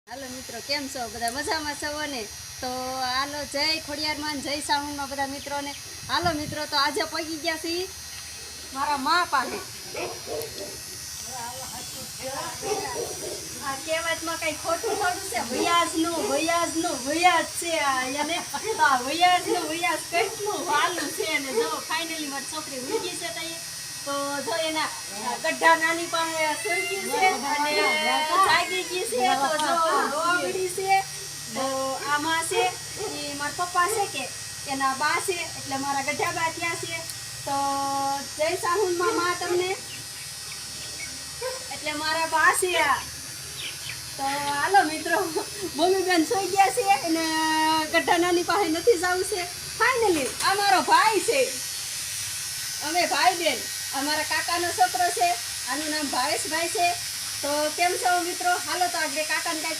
હાલો મિત્રો, કેમ છો? બધા મજામાં છો ને? તો હાલો, જય ખોડિયારમાં, જય સાવણમાં બધા મિત્રોને. હાલો મિત્રો, તો આજે પગી ગયા છીએ મારા મા પાસે. આ કહેવતમાં કઈ ખોટું થોડું છે. વયાજનું વયાજ છે. આ વયાજનું વયાજ કેટલું વાલું છે. અને જો ફાઇનલી મારી છોકરી ઉઠી છે તો જો એના ગઢા નાની પાસે સુઈ ગઈ છે અને જાગી ગઈ છે. તો જો રોવડી છે. તો આમાં છે એ મારા પપ્પા છે કે એના બા છે, એટલે મારા ગઢા બા ત્યાં છે. તો જય સાહુનમાં માં તમને, એટલે મારા બા છે આ. તો હાલો મિત્રો, મમ્મી બેન સુઈ ગયા છે અને ગઢા નાની પાસે નથી જવું છે. ફાઇનલી આ મારો ભાઈ છે, અમે ભાઈ બેન. અમારા કાકાનો છોકરો છે, આનું નામ ભાવેશભાઈ છે. તો કેમ છો મિત્રો? હાલો તો આપણે કાકાને કાંઈ